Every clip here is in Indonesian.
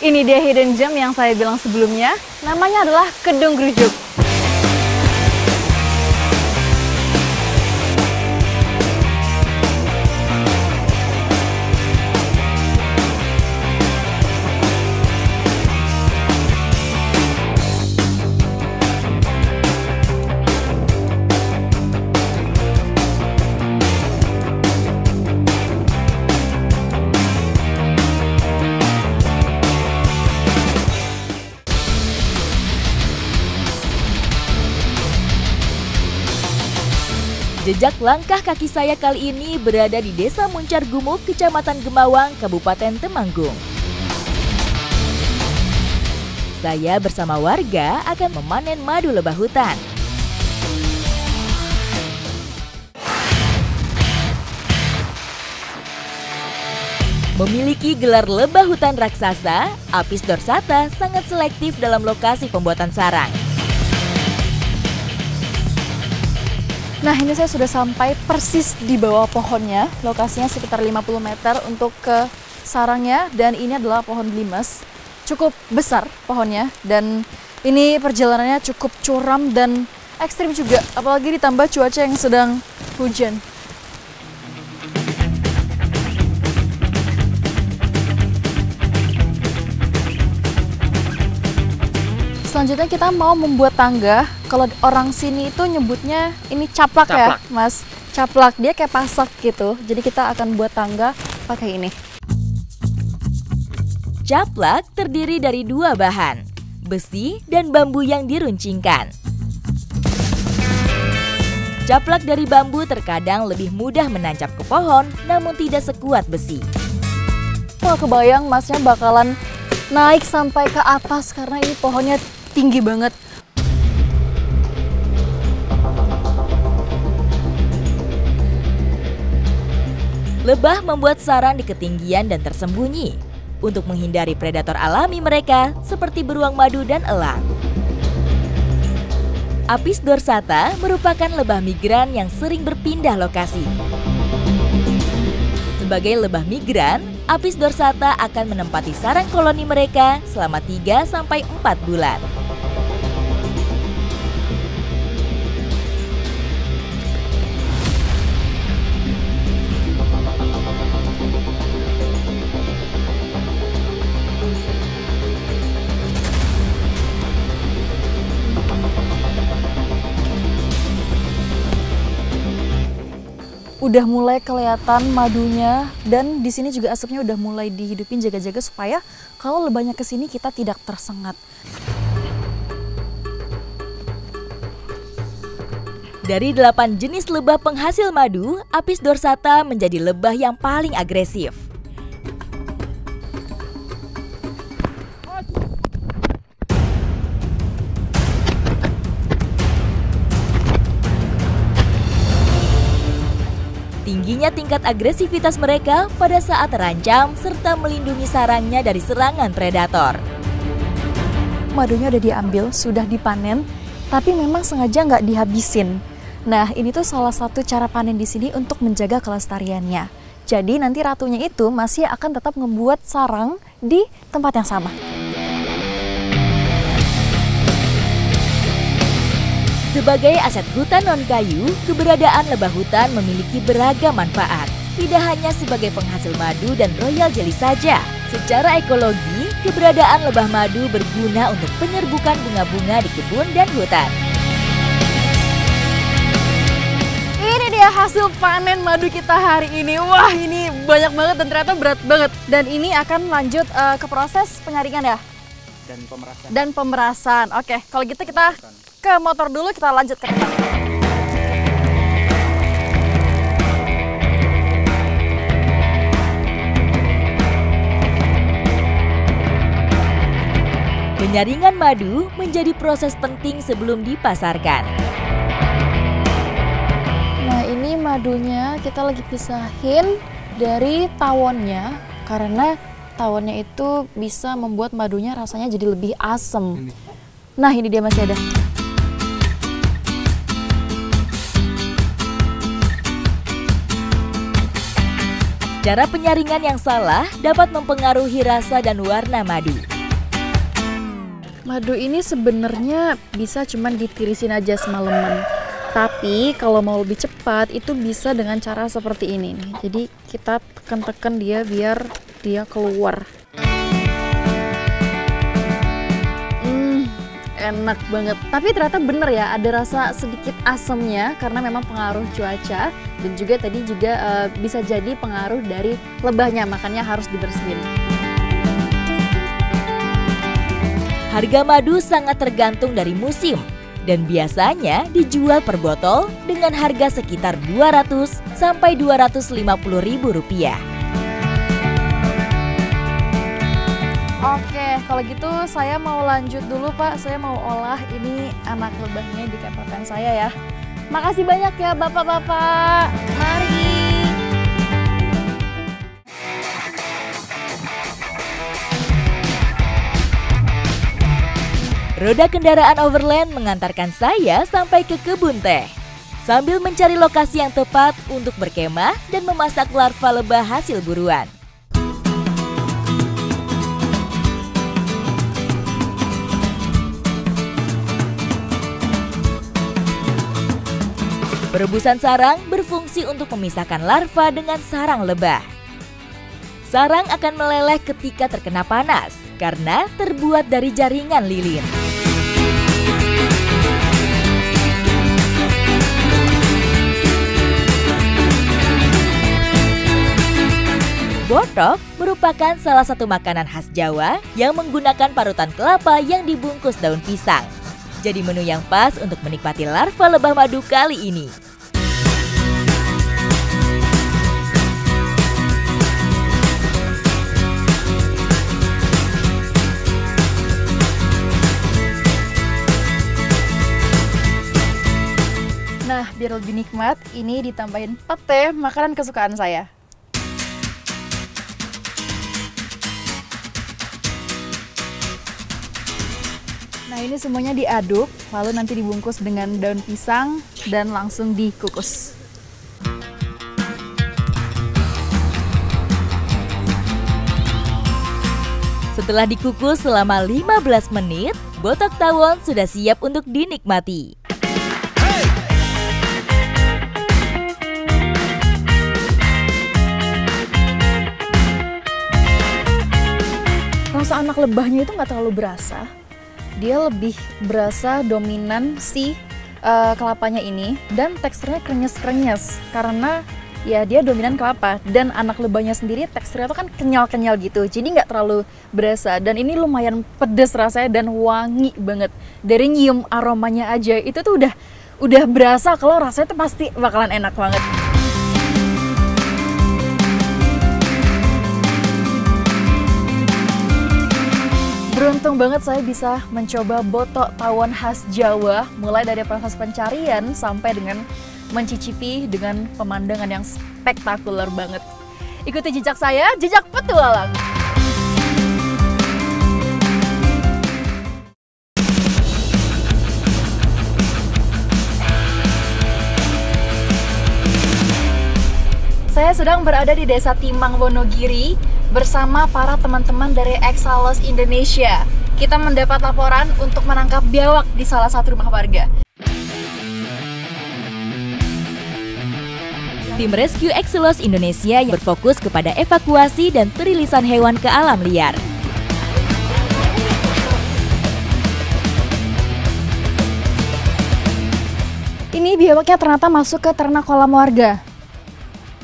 Ini dia hidden gem yang saya bilang sebelumnya, namanya adalah Kedung Grujuk. Jejak langkah kaki saya kali ini berada di Desa Muncar Gumuk, Kecamatan Gemawang, Kabupaten Temanggung. Saya bersama warga akan memanen madu lebah hutan. Memiliki gelar lebah hutan raksasa, Apis dorsata sangat selektif dalam lokasi pembuatan sarang. Nah, ini saya sudah sampai persis di bawah pohonnya. Lokasinya sekitar 50 meter untuk ke sarangnya. Dan ini adalah pohon limes. Cukup besar pohonnya. Dan ini perjalanannya cukup curam dan ekstrim juga. Apalagi ditambah cuaca yang sedang hujan. Selanjutnya kita mau membuat tangga. Kalau orang sini itu nyebutnya ini caplak ya, Mas. Caplak, dia kayak pasak gitu. Jadi kita akan buat tangga pakai ini. Caplak terdiri dari dua bahan, besi dan bambu yang diruncingkan. Caplak dari bambu terkadang lebih mudah menancap ke pohon, namun tidak sekuat besi. Wah, kebayang Masnya bakalan naik sampai ke atas karena ini pohonnya tinggi banget. Lebah membuat sarang di ketinggian dan tersembunyi untuk menghindari predator alami mereka seperti beruang madu dan elang. Apis dorsata merupakan lebah migran yang sering berpindah lokasi. Sebagai lebah migran, Apis dorsata akan menempati sarang koloni mereka selama 3-4 bulan. Udah mulai kelihatan madunya dan di sini juga asapnya udah mulai dihidupin, jaga-jaga supaya kalau lebahnya ke sini kita tidak tersengat. Dari 8 jenis lebah penghasil madu, Apis dorsata menjadi lebah yang paling agresif. Tingginya tingkat agresivitas mereka pada saat terancam serta melindungi sarangnya dari serangan predator. Madunya udah diambil, sudah dipanen, tapi memang sengaja nggak dihabisin. Nah, ini tuh salah satu cara panen di sini untuk menjaga kelestariannya. Jadi nanti ratunya itu masih akan tetap membuat sarang di tempat yang sama. Sebagai aset hutan non-kayu, keberadaan lebah hutan memiliki beragam manfaat. Tidak hanya sebagai penghasil madu dan royal jelly saja. Secara ekologi, keberadaan lebah madu berguna untuk penyerbukan bunga-bunga di kebun dan hutan. Ini dia hasil panen madu kita hari ini. Wah, ini banyak banget dan ternyata berat banget. Dan ini akan lanjut ke proses penyaringan ya? Dan pemerasan. Oke, kalau gitu kita ke motor dulu, kita lanjut ke tempat. Penyaringan madu menjadi proses penting sebelum dipasarkan. Nah, ini madunya kita lagi pisahin dari tawonnya karena tawonnya itu bisa membuat madunya rasanya jadi lebih asem. Nah, ini dia masih ada. Cara penyaringan yang salah dapat mempengaruhi rasa dan warna madu. Madu ini sebenarnya bisa cuman ditirisin aja semalaman. Tapi kalau mau lebih cepat itu bisa dengan cara seperti ini nih. Jadi kita tekan-tekan dia biar dia keluar. Enak banget. Tapi ternyata bener ya, ada rasa sedikit asamnya karena memang pengaruh cuaca dan juga tadi juga bisa jadi pengaruh dari lebahnya, makanya harus dibersihin. Harga madu sangat tergantung dari musim dan biasanya dijual per botol dengan harga sekitar 200 sampai 250 ribu rupiah. Oke, kalau gitu saya mau lanjut dulu Pak. Saya mau olah ini anak lebahnya di kepakan saya ya. Makasih banyak ya Bapak-bapak. Mari. Roda kendaraan overland mengantarkan saya sampai ke kebun teh. Sambil mencari lokasi yang tepat untuk berkemah dan memasak larva lebah hasil buruan. Perebusan sarang berfungsi untuk memisahkan larva dengan sarang lebah. Sarang akan meleleh ketika terkena panas karena terbuat dari jaringan lilin. Botok merupakan salah satu makanan khas Jawa yang menggunakan parutan kelapa yang dibungkus daun pisang. Jadi menu yang pas untuk menikmati larva lebah madu kali ini. Nah, biar lebih nikmat, ini ditambahin pete, makanan kesukaan saya. Nah, ini semuanya diaduk, lalu nanti dibungkus dengan daun pisang dan langsung dikukus. Setelah dikukus selama 15 menit, botok tawon sudah siap untuk dinikmati. Rasa anak lebahnya itu nggak terlalu berasa. Dia lebih berasa dominan si kelapanya ini dan teksturnya krenyes-krenyes karena ya dia dominan kelapa dan anak lebahnya sendiri teksturnya tuh kan kenyal-kenyal gitu, jadi nggak terlalu berasa dan ini lumayan pedes rasanya dan wangi banget. Dari nyium aromanya aja itu tuh udah berasa kalau rasanya tuh pasti bakalan enak banget. Beruntung banget saya bisa mencoba botok tawon khas Jawa, mulai dari proses pencarian sampai dengan mencicipi dengan pemandangan yang spektakuler banget. Ikuti jejak saya, jejak petualang. Saya sedang berada di Desa Timang, Wonogiri bersama para teman-teman dari Exalos Indonesia. Kita mendapat laporan untuk menangkap biawak di salah satu rumah warga. Tim Rescue Exalos Indonesia yang berfokus kepada evakuasi dan perilisan hewan ke alam liar. Ini biawaknya ternyata masuk ke ternak kolam warga.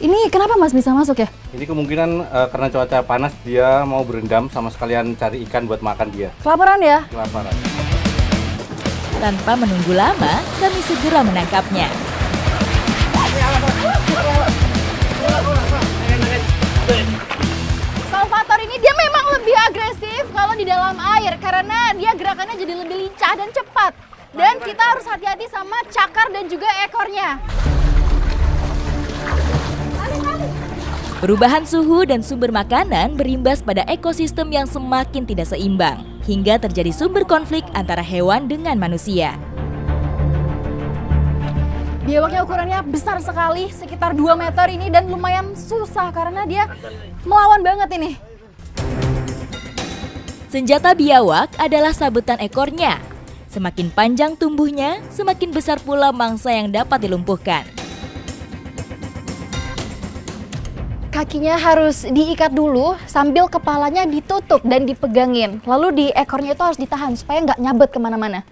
Ini kenapa Mas bisa masuk ya? Ini kemungkinan karena cuaca panas dia mau berendam sama sekalian cari ikan buat makan dia. Kelaparan ya? Kelaparan. Tanpa menunggu lama, kami segera menangkapnya. Salvator ini dia memang lebih agresif kalau di dalam air karena dia gerakannya jadi lebih lincah dan cepat. Dan kita harus hati-hati sama cakar dan juga ekornya. Perubahan suhu dan sumber makanan berimbas pada ekosistem yang semakin tidak seimbang, hingga terjadi sumber konflik antara hewan dengan manusia. Biawaknya ukurannya besar sekali, sekitar 2 meter ini dan lumayan susah karena dia melawan banget ini. Senjata biawak adalah sabetan ekornya. Semakin panjang tumbuhnya, semakin besar pula mangsa yang dapat dilumpuhkan. Kakinya harus diikat dulu sambil kepalanya ditutup dan dipegangin. Lalu di ekornya itu harus ditahan supaya nggak nyabet kemana-mana.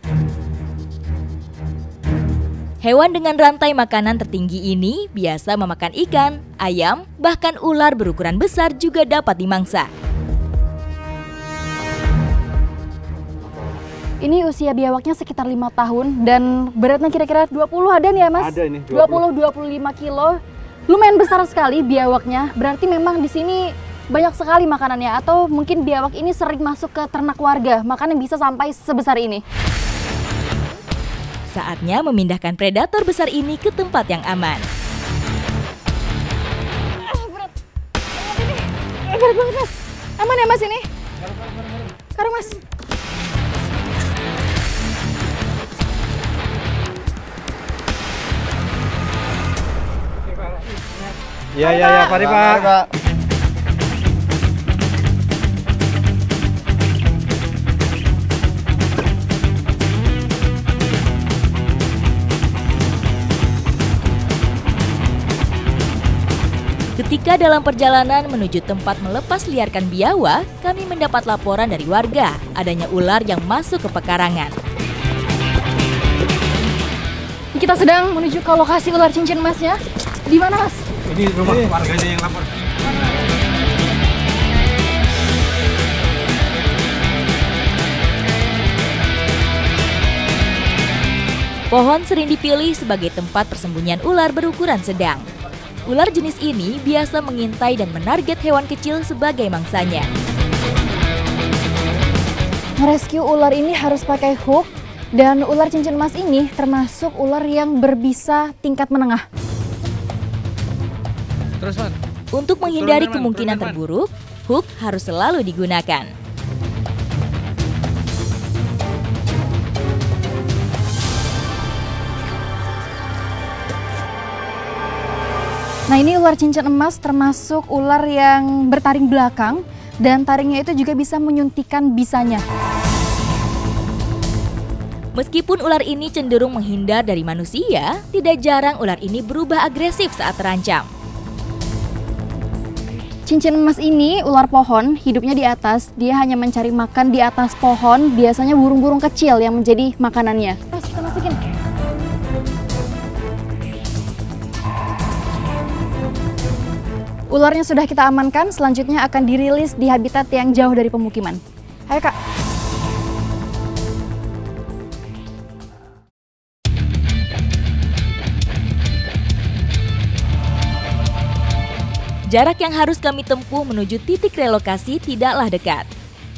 Hewan dengan rantai makanan tertinggi ini biasa memakan ikan, ayam, bahkan ular berukuran besar juga dapat dimangsa. Ini usia biawaknya sekitar 5 tahun dan beratnya kira-kira 20 ada nih ya Mas? Ada ini, 20-25 kilo. Lumayan besar sekali biawaknya. Berarti memang di sini banyak sekali makanannya, atau mungkin biawak ini sering masuk ke ternak warga, makanya bisa sampai sebesar ini. Saatnya memindahkan predator besar ini ke tempat yang aman. Berat banget Mas. Aman ya Mas ini? Karung Mas. Ya, mari Pak. Ketika dalam perjalanan menuju tempat melepas liarkan biawak, kami mendapat laporan dari warga adanya ular yang masuk ke pekarangan. Kita sedang menuju ke lokasi ular cincin emasnya. Di mana Mas? Ini rumah warganya yang lapor. Pohon sering dipilih sebagai tempat persembunyian ular berukuran sedang. Ular jenis ini biasa mengintai dan menarget hewan kecil sebagai mangsanya. Merescue ular ini harus pakai hook, dan ular cincin emas ini termasuk ular yang berbisa tingkat menengah. Terus, Man. Untuk menghindari Turun, Man. kemungkinan Turun, Man. terburuk, hook harus selalu digunakan. Nah, ini ular cincin emas termasuk ular yang bertaring belakang, dan taringnya itu juga bisa menyuntikkan bisanya. Meskipun ular ini cenderung menghindar dari manusia, tidak jarang ular ini berubah agresif saat terancam. Cincin emas ini ular pohon, hidupnya di atas. Dia hanya mencari makan di atas pohon, biasanya burung-burung kecil yang menjadi makanannya. Mas, kita masukin. Ularnya sudah kita amankan, selanjutnya akan dirilis di habitat yang jauh dari pemukiman. Ayo Kak. Jarak yang harus kami tempuh menuju titik relokasi tidaklah dekat.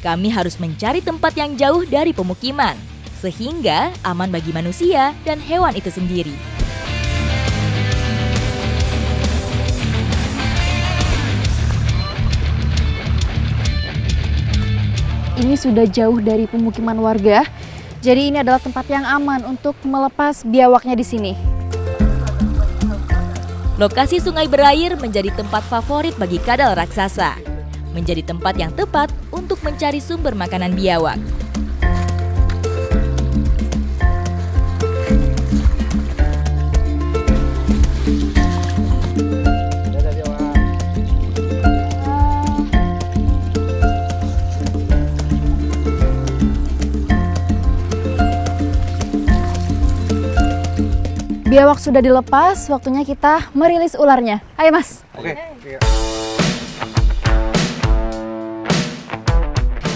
Kami harus mencari tempat yang jauh dari pemukiman, sehingga aman bagi manusia dan hewan itu sendiri. Ini sudah jauh dari pemukiman warga, jadi ini adalah tempat yang aman untuk melepas biawaknya di sini. Lokasi sungai berair menjadi tempat favorit bagi kadal raksasa. Menjadi tempat yang tepat untuk mencari sumber makanan biawak. Biawak sudah dilepas, waktunya kita merilis ularnya. Ayo Mas. Oke.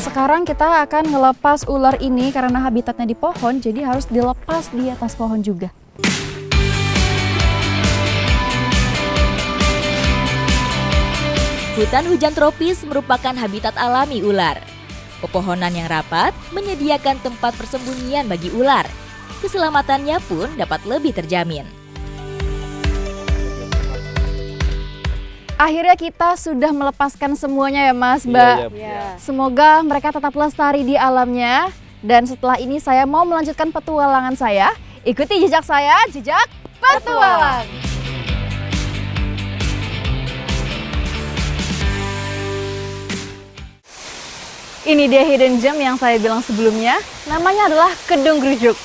Sekarang kita akan ngelepas ular ini karena habitatnya di pohon, jadi harus dilepas di atas pohon juga. Hutan hujan tropis merupakan habitat alami ular. Pepohonan yang rapat menyediakan tempat persembunyian bagi ular. Keselamatannya pun dapat lebih terjamin. Akhirnya kita sudah melepaskan semuanya ya Mas, Mbak. Iya. Semoga mereka tetap lestari di alamnya. Dan setelah ini saya mau melanjutkan petualangan saya. Ikuti jejak saya, jejak petualang. Ini dia hidden gem yang saya bilang sebelumnya, namanya adalah Kedung Grujuk.